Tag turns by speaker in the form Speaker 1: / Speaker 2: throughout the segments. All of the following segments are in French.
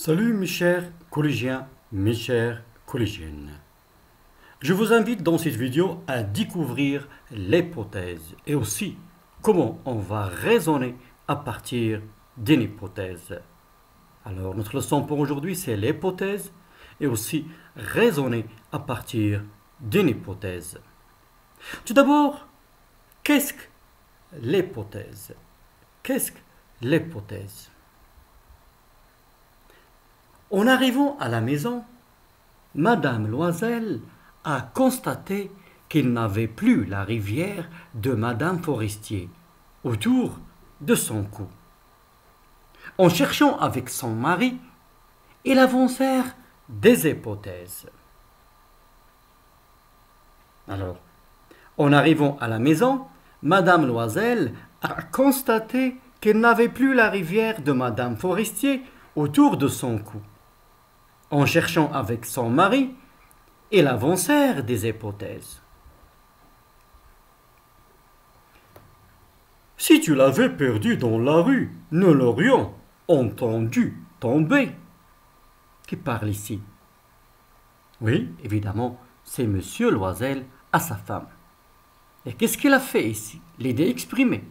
Speaker 1: Salut mes chers collégiens, mes chères collégiennes. Je vous invite dans cette vidéo à découvrir l'hypothèse et aussi comment on va raisonner à partir d'une hypothèse. Alors notre leçon pour aujourd'hui c'est l'hypothèse et aussi raisonner à partir d'une hypothèse. Tout d'abord, qu'est-ce que l'hypothèse? Qu'est-ce que l'hypothèse? En arrivant à la maison, Madame Loisel a constaté qu'il n'avait plus la rivière de Madame Forestier autour de son cou. En cherchant avec son mari, ils avancèrent des hypothèses. Alors, en arrivant à la maison, Madame Loisel a constaté qu'il n'avait plus la rivière de Madame Forestier autour de son cou. En cherchant avec son mari, ils avancèrent des hypothèses. Si tu l'avais perdu dans la rue, nous l'aurions entendu tomber. Qui parle ici? Oui, évidemment, c'est Monsieur Loisel à sa femme. Et qu'est-ce qu'il a fait ici? L'idée exprimée.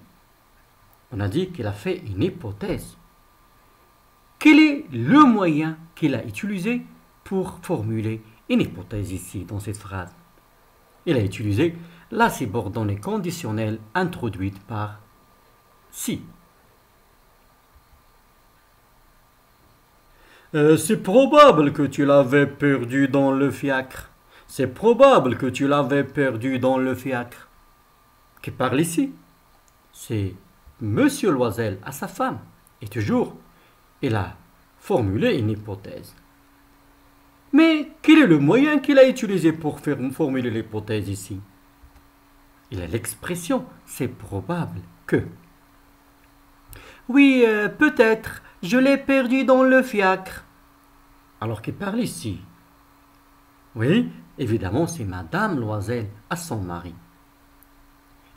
Speaker 1: On a dit qu'il a fait une hypothèse. Quel est le moyen qu'il a utilisé pour formuler une hypothèse ici, dans cette phrase? Il a utilisé la subordonnée conditionnelle introduite par si. C'est probable que tu l'avais perdu dans le fiacre. C'est probable que tu l'avais perdu dans le fiacre. Qui parle ici? C'est Monsieur Loisel à sa femme. Et toujours, il a formulé une hypothèse. Mais quel est le moyen qu'il a utilisé pour formuler l'hypothèse ici? Il a l'expression « c'est probable que ». Oui, peut-être, je l'ai perdu dans le fiacre. Alors qu'il parle ici? Oui, évidemment, c'est Madame Loisel à son mari.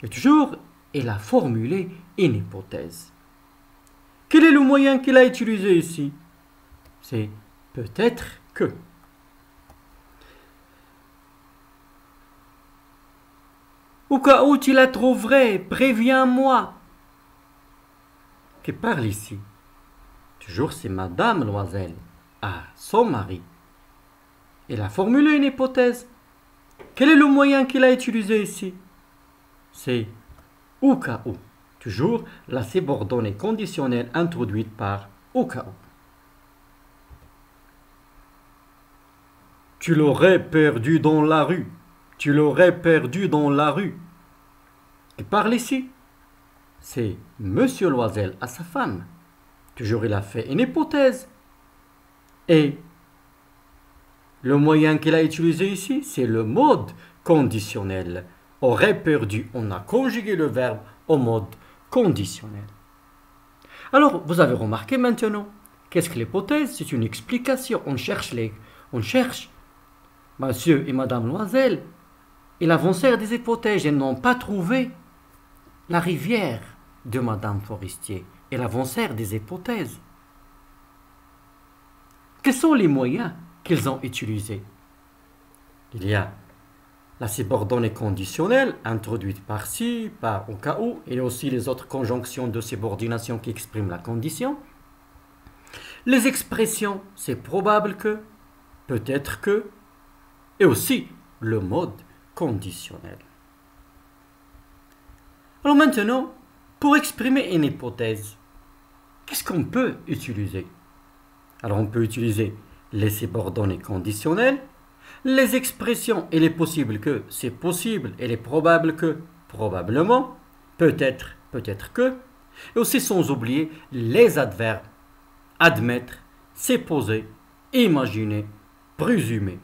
Speaker 1: Et toujours, il a formulé une hypothèse. Quel est le moyen qu'il a utilisé ici? C'est peut-être que. Au cas où tu la trouverais, préviens-moi. Qui parle ici? Toujours c'est Madame Loisel à son mari. Il a formulé une hypothèse. Quel est le moyen qu'il a utilisé ici? C'est au cas où. Toujours la subordonnée conditionnelle introduite par au cas où. Tu l'aurais perdu dans la rue. Tu l'aurais perdu dans la rue. Qui parle ici? C'est Monsieur Loisel à sa femme. Toujours il a fait une hypothèse. Et le moyen qu'il a utilisé ici, c'est le mode conditionnel. Aurait perdu, on a conjugué le verbe au mode conditionnel. Alors, vous avez remarqué maintenant, qu'est-ce que l'hypothèse? C'est une explication. On cherche Monsieur et Madame Loisel, ils avancèrent des hypothèses. Ils n'ont pas trouvé la rivière de Madame Forestier. Ils avancèrent des hypothèses. Quels sont les moyens qu'ils ont utilisés? Il y a la subordonnée conditionnelle introduite par si, par au cas où, et aussi les autres conjonctions de subordination qui expriment la condition. Les expressions, c'est probable que, peut-être que, et aussi le mode conditionnel. Alors maintenant, pour exprimer une hypothèse, qu'est-ce qu'on peut utiliser? Alors on peut utiliser les subordonnées conditionnelles, les expressions il est possible que, c'est possible, il est probable que, probablement, peut-être, peut-être que, et aussi sans oublier les adverbes admettre, supposer, imaginer, présumer.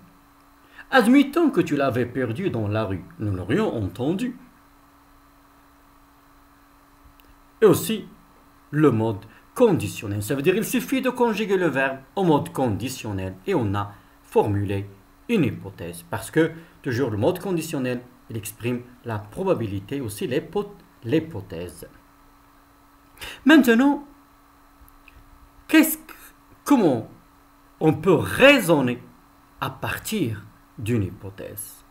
Speaker 1: Admettons que tu l'avais perdu dans la rue, nous l'aurions entendu. Et aussi le mode conditionnel, ça veut dire qu'il suffit de conjuguer le verbe au mode conditionnel et on a formulé une hypothèse. Parce que toujours le mode conditionnel, il exprime la probabilité, aussi l'hypothèse. Maintenant, comment on peut raisonner à partir d'une hypothèse.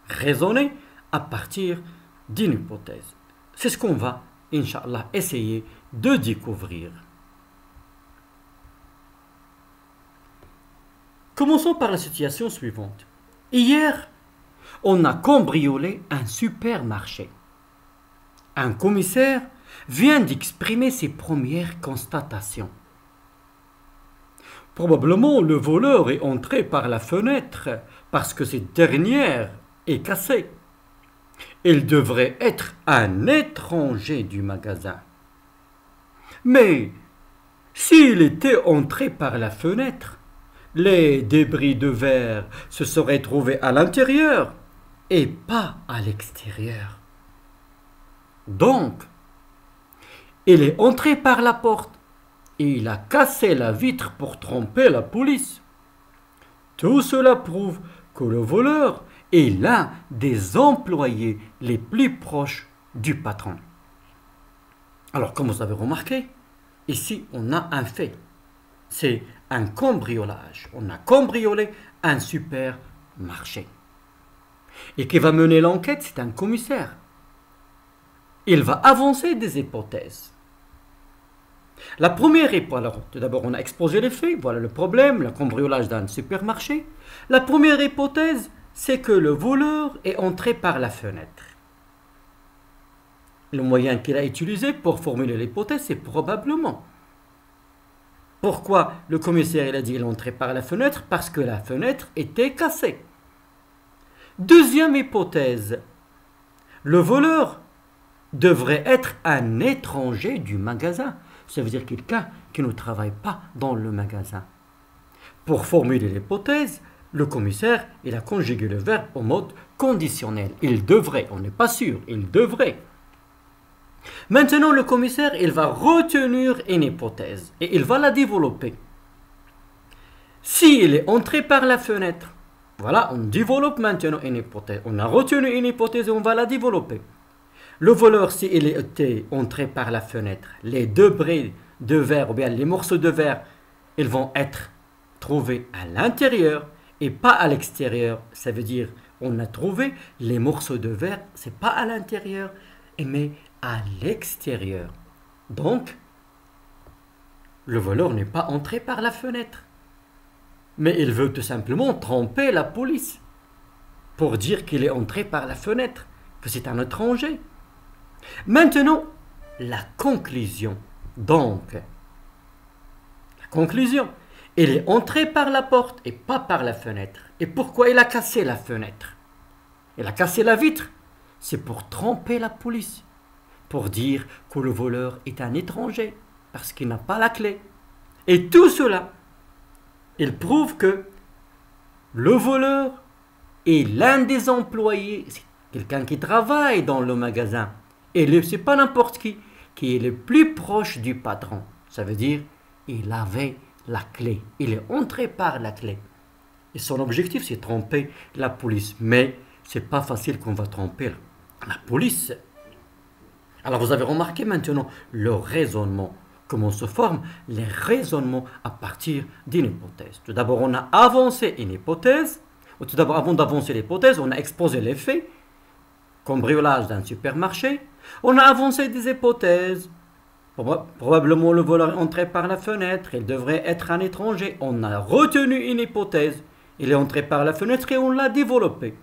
Speaker 1: Raisonner à partir d'une hypothèse. C'est ce qu'on va, Inch'Allah, essayer de découvrir. Commençons par la situation suivante. Hier, on a cambriolé un supermarché. Un commissaire vient d'exprimer ses premières constatations. Probablement, le voleur est entré par la fenêtre parce que cette dernière est cassée. Il devrait être un étranger du magasin. Mais s'il était entré par la fenêtre, les débris de verre se seraient trouvés à l'intérieur et pas à l'extérieur. Donc, il est entré par la porte et il a cassé la vitre pour tromper la police. Tout cela prouve que le voleur est l'un des employés les plus proches du patron. Alors, comme vous avez remarqué, ici, on a un fait. C'est un cambriolage. On a cambriolé un supermarché. Et qui va mener l'enquête, c'est un commissaire. Il va avancer des hypothèses. La première hypothèse, alors tout d'abord on a exposé les faits, voilà le problème, le cambriolage d'un supermarché. La première hypothèse, c'est que le voleur est entré par la fenêtre. Le moyen qu'il a utilisé pour formuler l'hypothèse, c'est probablement. Pourquoi le commissaire il a dit qu'il est entré par la fenêtre? Parce que la fenêtre était cassée. Deuxième hypothèse, le voleur devrait être un étranger du magasin. Ça veut dire quelqu'un qui ne travaille pas dans le magasin. Pour formuler l'hypothèse, le commissaire il a conjugué le verbe au mode conditionnel. Il devrait, on n'est pas sûr, il devrait. Maintenant, le commissaire il va retenir une hypothèse et il va la développer. S'il est entré par la fenêtre, voilà, on développe maintenant une hypothèse. On a retenu une hypothèse et on va la développer. Le voleur, s'il était entré par la fenêtre, les débris de verre ou bien les morceaux de verre, ils vont être trouvés à l'intérieur et pas à l'extérieur. Ça veut dire on a trouvé les morceaux de verre, c'est pas à l'intérieur, mais à l'extérieur. Donc, le voleur n'est pas entré par la fenêtre. Mais il veut tout simplement tromper la police pour dire qu'il est entré par la fenêtre, que c'est un étranger. Maintenant, la conclusion. Donc, la conclusion, il est entré par la porte et pas par la fenêtre. Et pourquoi il a cassé la fenêtre? Il a cassé la vitre. C'est pour tromper la police, pour dire que le voleur est un étranger, parce qu'il n'a pas la clé. Et tout cela, il prouve que le voleur est l'un des employés, c'est quelqu'un qui travaille dans le magasin. Et ce n'est pas n'importe qui est le plus proche du patron. Ça veut dire il avait la clé. Il est entré par la clé. Et son objectif, c'est tromper la police. Mais ce n'est pas facile qu'on va tromper la police. Alors vous avez remarqué maintenant le raisonnement. Comment se forment les raisonnements à partir d'une hypothèse. Tout d'abord, on a avancé une hypothèse. Tout d'abord, avant d'avancer l'hypothèse, on a exposé les faits. Cambriolage d'un supermarché. On a avancé des hypothèses. Probablement le voleur est entré par la fenêtre. Il devrait être un étranger. On a retenu une hypothèse. Il est entré par la fenêtre et on l'a développée.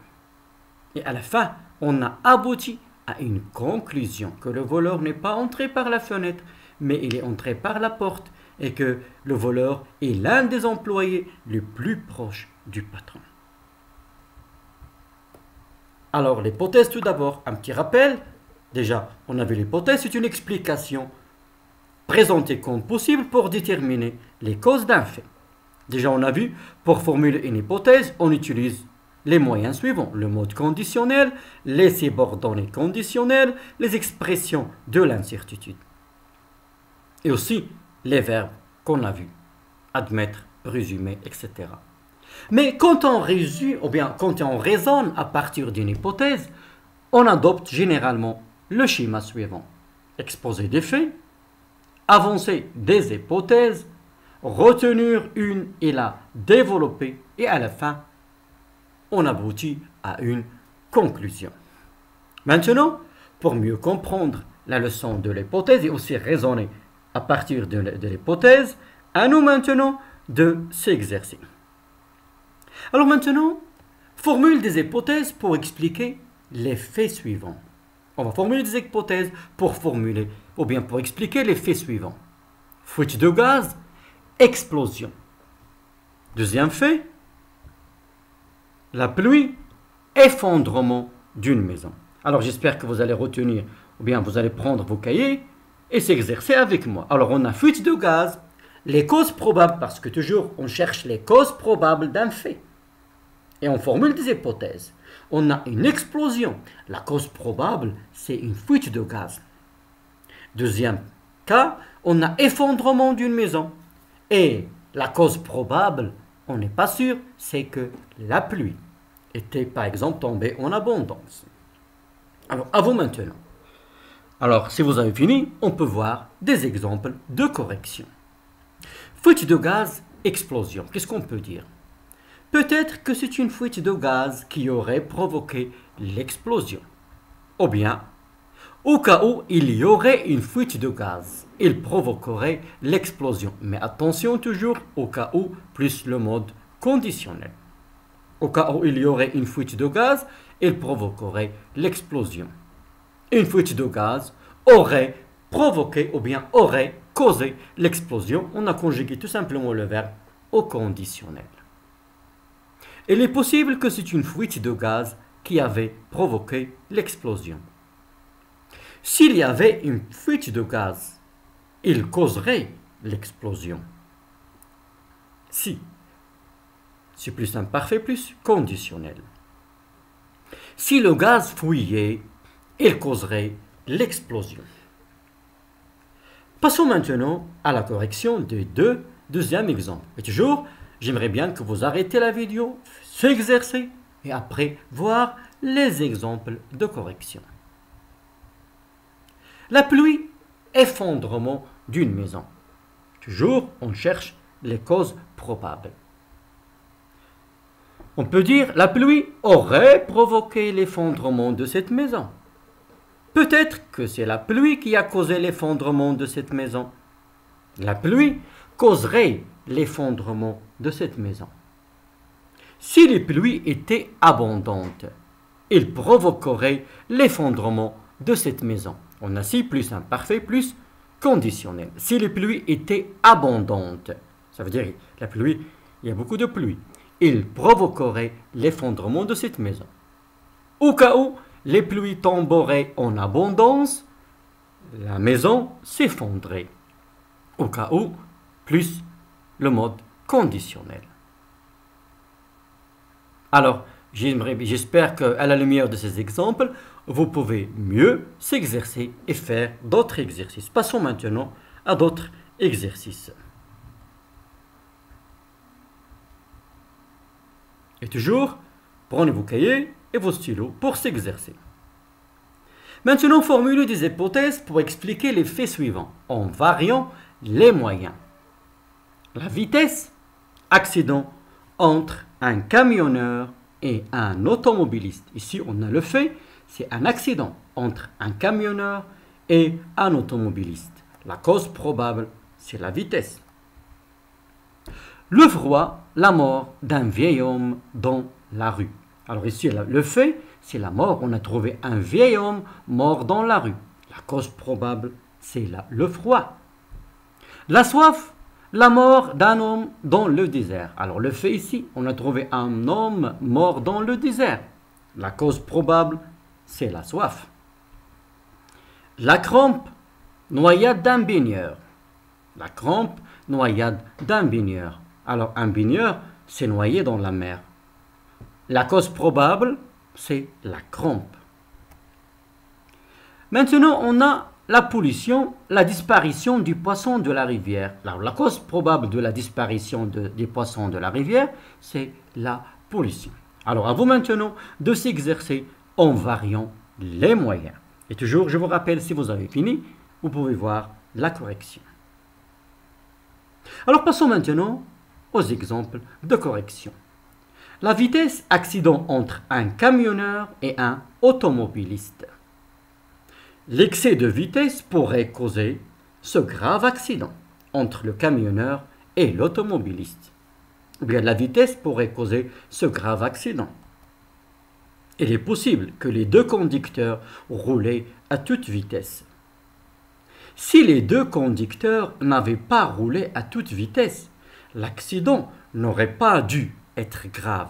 Speaker 1: Et à la fin, on a abouti à une conclusion que le voleur n'est pas entré par la fenêtre, mais il est entré par la porte et que le voleur est l'un des employés les plus proches du patron. Alors l'hypothèse tout d'abord, un petit rappel. Déjà, on a vu l'hypothèse, c'est une explication présentée comme possible pour déterminer les causes d'un fait. Déjà, on a vu, pour formuler une hypothèse, on utilise les moyens suivants, le mode conditionnel, les subordonnés conditionnels, les expressions de l'incertitude. Et aussi les verbes qu'on a vus, admettre, présumer, etc. Mais quand on résume, ou bien quand on raisonne à partir d'une hypothèse, on adopte généralement le schéma suivant. Exposer des faits, avancer des hypothèses, retenir une et la développer, et à la fin, on aboutit à une conclusion. Maintenant, pour mieux comprendre la leçon de l'hypothèse et aussi raisonner à partir de l'hypothèse, à nous maintenant de s'exercer. Alors maintenant, formule des hypothèses pour expliquer les faits suivants. On va formuler des hypothèses pour formuler ou bien pour expliquer les faits suivants. Fuite de gaz, explosion. Deuxième fait, la pluie, effondrement d'une maison. Alors j'espère que vous allez retenir ou bien vous allez prendre vos cahiers et s'exercer avec moi. Alors on a fuite de gaz, les causes probables, parce que toujours on cherche les causes probables d'un fait. Et on formule des hypothèses. On a une explosion. La cause probable, c'est une fuite de gaz. Deuxième cas, on a effondrement d'une maison. Et la cause probable, on n'est pas sûr, c'est que la pluie était par exemple tombée en abondance. Alors, à vous maintenant. Alors, si vous avez fini, on peut voir des exemples de correction. Fuite de gaz, explosion. Qu'est-ce qu'on peut dire? Peut-être que c'est une fuite de gaz qui aurait provoqué l'explosion. Ou bien, au cas où il y aurait une fuite de gaz, il provoquerait l'explosion. Mais attention toujours au cas où plus le mode conditionnel. Au cas où il y aurait une fuite de gaz, il provoquerait l'explosion. Une fuite de gaz aurait provoqué ou bien aurait causé l'explosion. On a conjugué tout simplement le verbe au conditionnel. Il est possible que c'est une fuite de gaz qui avait provoqué l'explosion. S'il y avait une fuite de gaz, il causerait l'explosion. Si, c'est plus imparfait, plus conditionnel. Si le gaz fuyait, il causerait l'explosion. Passons maintenant à la correction des deuxième exemple. Et toujours, j'aimerais bien que vous arrêtez la vidéo, s'exercer et après voir les exemples de correction. La pluie, effondrement d'une maison. Toujours, on cherche les causes probables. On peut dire la pluie aurait provoqué l'effondrement de cette maison. Peut-être que c'est la pluie qui a causé l'effondrement de cette maison. La pluie causerait l'effondrement de cette maison. Si les pluies étaient abondantes, il provoquerait l'effondrement de cette maison. On a si plus imparfait, plus conditionnel. Si les pluies étaient abondantes, ça veut dire la pluie, il y a beaucoup de pluie, il provoquerait l'effondrement de cette maison. Au cas où les pluies tomberaient en abondance, la maison s'effondrerait. Au cas où, plus le mode conditionnel. Alors, j'espère qu'à la lumière de ces exemples, vous pouvez mieux s'exercer et faire d'autres exercices. Passons maintenant à d'autres exercices. Et toujours, prenez vos cahiers et vos stylos pour s'exercer. Maintenant, formulez des hypothèses pour expliquer les faits suivants en variant les moyens. La vitesse, accident entre un camionneur et un automobiliste. Ici, on a le fait, c'est un accident entre un camionneur et un automobiliste. La cause probable, c'est la vitesse. Le froid, la mort d'un vieil homme dans la rue. Alors ici, le fait, c'est la mort. On a trouvé un vieil homme mort dans la rue. La cause probable, c'est le froid. La soif, la mort d'un homme dans le désert. Alors le fait ici, on a trouvé un homme mort dans le désert. La cause probable, c'est la soif. La crampe, noyade d'un baigneur. La crampe, noyade d'un baigneur. Alors un baigneur s'est noyé dans la mer. La cause probable, c'est la crampe. Maintenant, on a la pollution, la disparition du poisson de la rivière. Alors, la cause probable de la disparition des poissons de la rivière, c'est la pollution. Alors, à vous maintenant de s'exercer en variant les moyens. Et toujours, je vous rappelle, si vous avez fini, vous pouvez voir la correction. Alors passons maintenant aux exemples de correction. La vitesse accident entre un camionneur et un automobiliste. L'excès de vitesse pourrait causer ce grave accident entre le camionneur et l'automobiliste. Ou bien la vitesse pourrait causer ce grave accident. Il est possible que les deux conducteurs roulaient à toute vitesse. Si les deux conducteurs n'avaient pas roulé à toute vitesse, l'accident n'aurait pas dû être grave.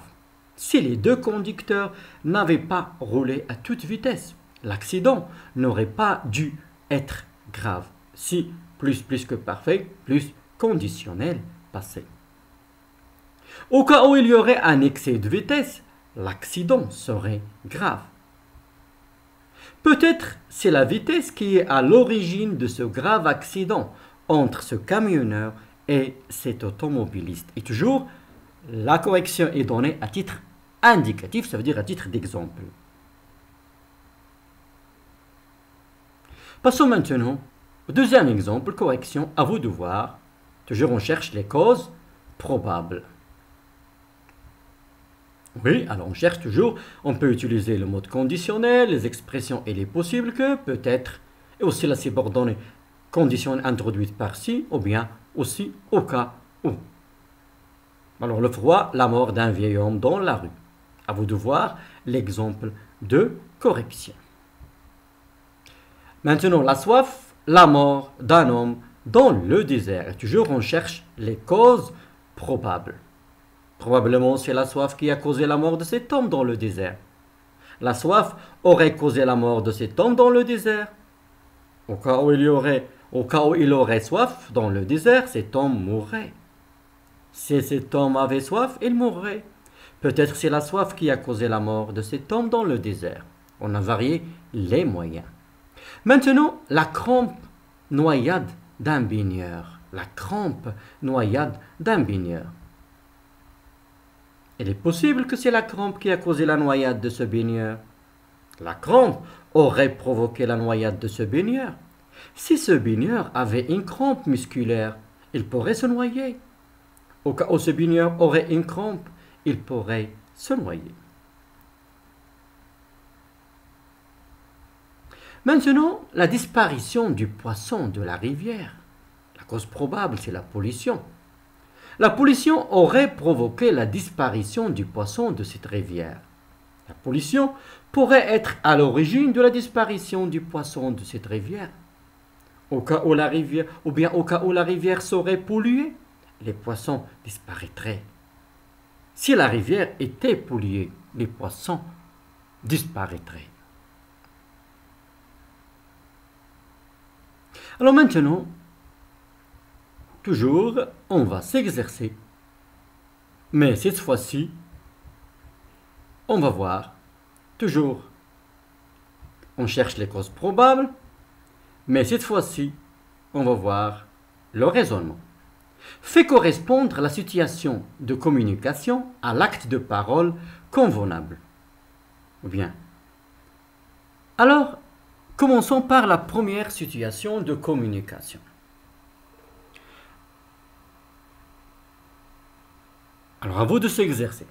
Speaker 1: Si les deux conducteurs n'avaient pas roulé à toute vitesse, l'accident n'aurait pas dû être grave. Si plus que parfait, plus conditionnel passé. Au cas où il y aurait un excès de vitesse, l'accident serait grave. Peut-être c'est la vitesse qui est à l'origine de ce grave accident entre ce camionneur et cet automobiliste. Et toujours, la correction est donnée à titre indicatif, ça veut dire à titre d'exemple. Passons maintenant au deuxième exemple, correction, à vous de voir. Toujours on cherche les causes probables. Oui, alors on cherche toujours, on peut utiliser le mode conditionnel, les expressions et les possibles que, peut-être, et aussi la subordonnée condition introduite par si, ou bien aussi au cas où. Alors le froid, la mort d'un vieil homme dans la rue. À vous de voir l'exemple de correction. Maintenant la soif, la mort d'un homme dans le désert. Et toujours on cherche les causes probables. Probablement c'est la soif qui a causé la mort de cet homme dans le désert. La soif aurait causé la mort de cet homme dans le désert. Au cas où il aurait soif dans le désert, cet homme mourrait. Si cet homme avait soif, il mourrait. Peut-être c'est la soif qui a causé la mort de cet homme dans le désert. On a varié les moyens. Maintenant, la crampe noyade d'un baigneur. La crampe noyade d'un baigneur. Il est possible que c'est la crampe qui a causé la noyade de ce baigneur. La crampe aurait provoqué la noyade de ce baigneur. Si ce baigneur avait une crampe musculaire, il pourrait se noyer. Au cas où ce baigneur aurait une crampe, il pourrait se noyer. Maintenant, la disparition du poisson de la rivière. La cause probable, c'est la pollution. La pollution aurait provoqué la disparition du poisson de cette rivière. La pollution pourrait être à l'origine de la disparition du poisson de cette rivière. Au cas où la rivière, ou bien au cas où la rivière serait polluée, les poissons disparaîtraient. Si la rivière était polluée, les poissons disparaîtraient. Alors maintenant, toujours, on va s'exercer. Mais cette fois-ci, on va voir, toujours, on cherche les causes probables, mais cette fois-ci, on va voir le raisonnement. Fait correspondre la situation de communication à l'acte de parole convenable. Bien. Alors, commençons par la première situation de communication. Alors, à vous de s'exercer.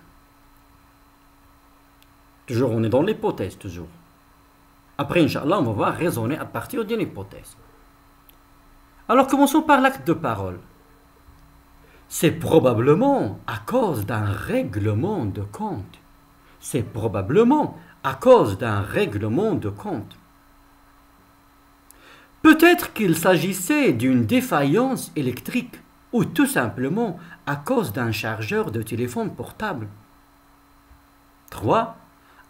Speaker 1: Toujours, on est dans l'hypothèse, toujours. Après, Inch'Allah, on va voir raisonner à partir d'une hypothèse. Alors, commençons par l'acte de parole. C'est probablement à cause d'un règlement de compte. C'est probablement à cause d'un règlement de compte. Peut-être qu'il s'agissait d'une défaillance électrique ou tout simplement à cause d'un chargeur de téléphone portable. 3.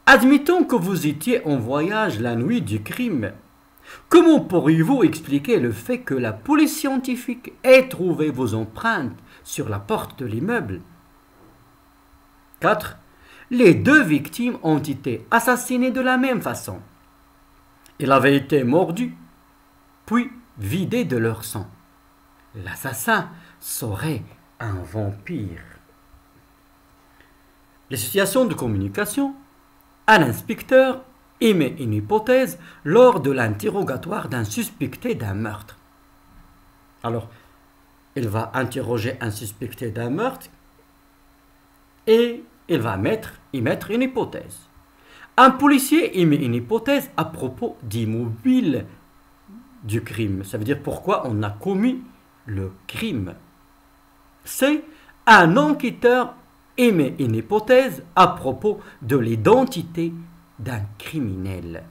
Speaker 1: Admettons que vous étiez en voyage la nuit du crime. Comment pourriez-vous expliquer le fait que la police scientifique ait trouvé vos empreintes sur la porte de l'immeuble? 4. Les deux victimes ont été assassinées de la même façon. Ils avaient été mordus, puis vidés de leur sang. L'assassin serait un vampire. Les situations de communication. Un inspecteur émet une hypothèse lors de l'interrogatoire d'un suspecté d'un meurtre. Alors, il va interroger un suspecté d'un meurtre et il va y mettre une hypothèse. Un policier émet une hypothèse à propos d'immobile du crime. Ça veut dire pourquoi on a commis le crime. C'est un enquêteur émet une hypothèse à propos de l'identité d'un criminel.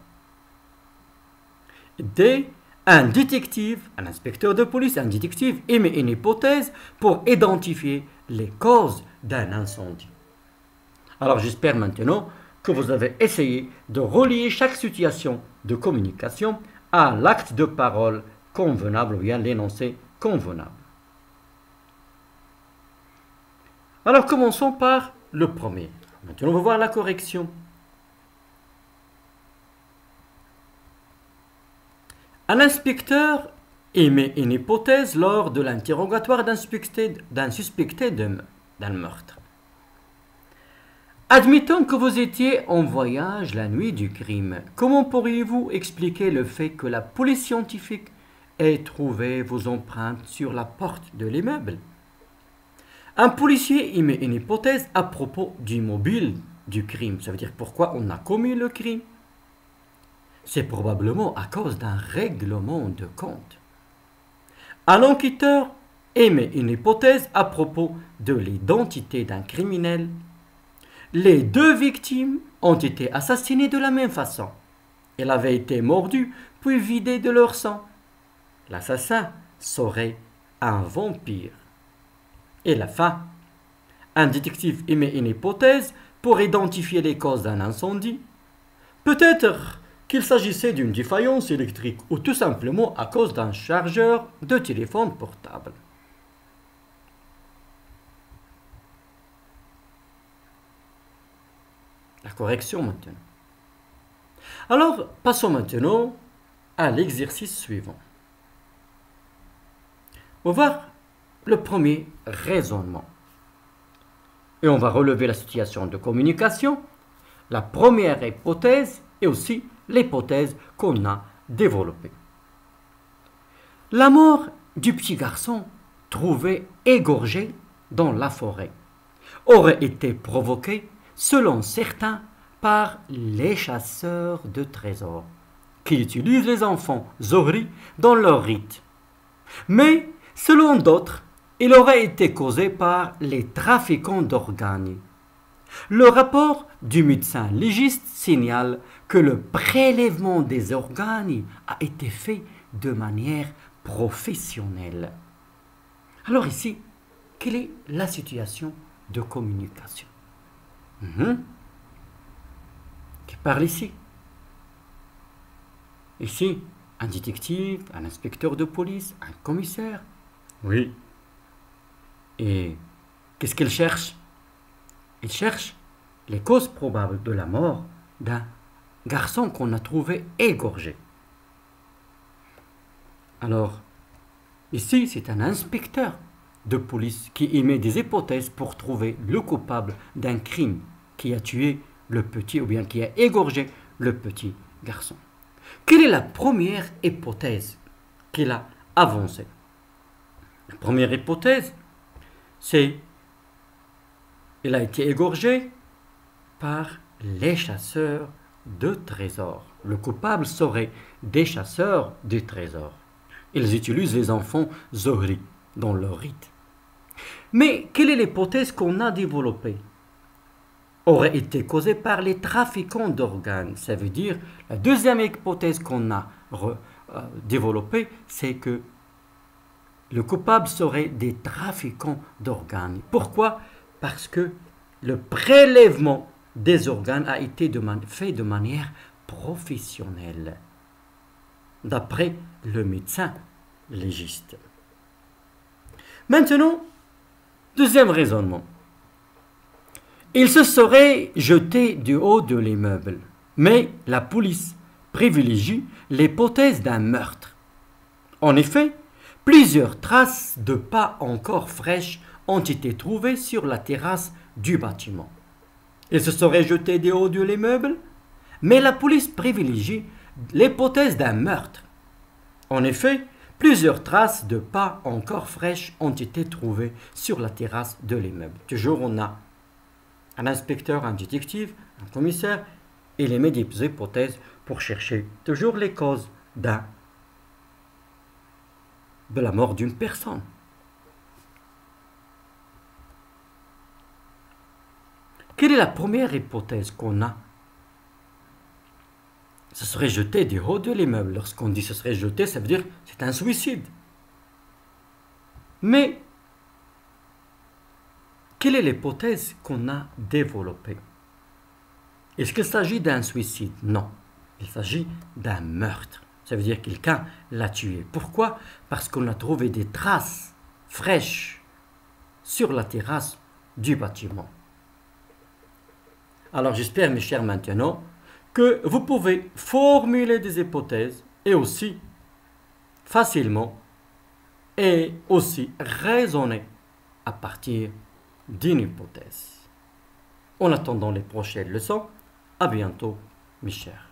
Speaker 1: Un détective, un inspecteur de police, un détective émet une hypothèse pour identifier les causes d'un incendie. Alors j'espère maintenant que vous avez essayé de relier chaque situation de communication à l'acte de parole convenable ou bien l'énoncé convenable. Alors commençons par le premier. Maintenant on va voir la correction. Un inspecteur émet une hypothèse lors de l'interrogatoire d'un suspecté d'un meurtre. Admettons que vous étiez en voyage la nuit du crime. Comment pourriez-vous expliquer le fait que la police scientifique ait trouvé vos empreintes sur la porte de l'immeuble? Un policier émet une hypothèse à propos du mobile du crime. Ça veut dire pourquoi on a commis le crime. C'est probablement à cause d'un règlement de compte. Un enquêteur émet une hypothèse à propos de l'identité d'un criminel. Les deux victimes ont été assassinées de la même façon. Elles avaient été mordues puis vidées de leur sang. L'assassin serait un vampire. Et la fin. Un détective émet une hypothèse pour identifier les causes d'un incendie. Peut-être qu'il s'agissait d'une défaillance électrique ou tout simplement à cause d'un chargeur de téléphone portable. La correction maintenant. Alors, passons maintenant à l'exercice suivant. On va voir le premier raisonnement. Et on va relever la situation de communication, la première hypothèse et aussi l'hypothèse qu'on a développée. La mort du petit garçon trouvé égorgé dans la forêt aurait été provoquée, selon certains, par les chasseurs de trésors qui utilisent les enfants zohri dans leur rite. Mais, selon d'autres, il aurait été causé par les trafiquants d'organes. Le rapport du médecin légiste signale que le prélèvement des organes a été fait de manière professionnelle. Alors ici, quelle est la situation de communication? Qui parle ici? Ici, un détective, un inspecteur de police, un commissaire. Oui. Et qu'est-ce qu'il cherche? Il cherche les causes probables de la mort d'un garçon qu'on a trouvé égorgé. Alors, ici, c'est un inspecteur de police qui émet des hypothèses pour trouver le coupable d'un crime qui a tué le petit ou bien qui a égorgé le petit garçon. Quelle est la première hypothèse qu'il a avancée? La première hypothèse, c'est il a été égorgé par les chasseurs de trésors. Le coupable serait des chasseurs de trésors. Ils utilisent les enfants zohri dans leur rite. Mais quelle est l'hypothèse qu'on a développée? Aurait été causée par les trafiquants d'organes. Ça veut dire, la deuxième hypothèse qu'on a développée, c'est que le coupable serait des trafiquants d'organes. Pourquoi? Parce que le prélèvement des organes a été fait de manière professionnelle, d'après le médecin légiste. Maintenant, deuxième raisonnement. Il se serait jeté du haut de l'immeuble, mais la police privilégie l'hypothèse d'un meurtre. En effet, plusieurs traces de pas encore fraîches ont été trouvées sur la terrasse du bâtiment. Il se serait jeté du haut de l'immeuble, mais la police privilégie l'hypothèse d'un meurtre. En effet, Plusieurs traces de pas encore fraîches ont été trouvées sur la terrasse de l'immeuble. Toujours, on a un inspecteur, un détective, un commissaire. Il émet des hypothèses pour chercher toujours les causes de la mort d'une personne. Quelle est la première hypothèse qu'on a? Ce serait jeté du haut de l'immeuble. Lorsqu'on dit ce serait jeté, ça veut dire que c'est un suicide. Mais, quelle est l'hypothèse qu'on a développée? Est-ce qu'il s'agit d'un suicide? Non. Il s'agit d'un meurtre. Ça veut dire que quelqu'un l'a tué. Pourquoi? Parce qu'on a trouvé des traces fraîches sur la terrasse du bâtiment. Alors j'espère, mes chers, maintenant, que vous pouvez formuler des hypothèses et aussi facilement et aussi raisonner à partir d'une hypothèse. En attendant les prochaines leçons, à bientôt, mes chers.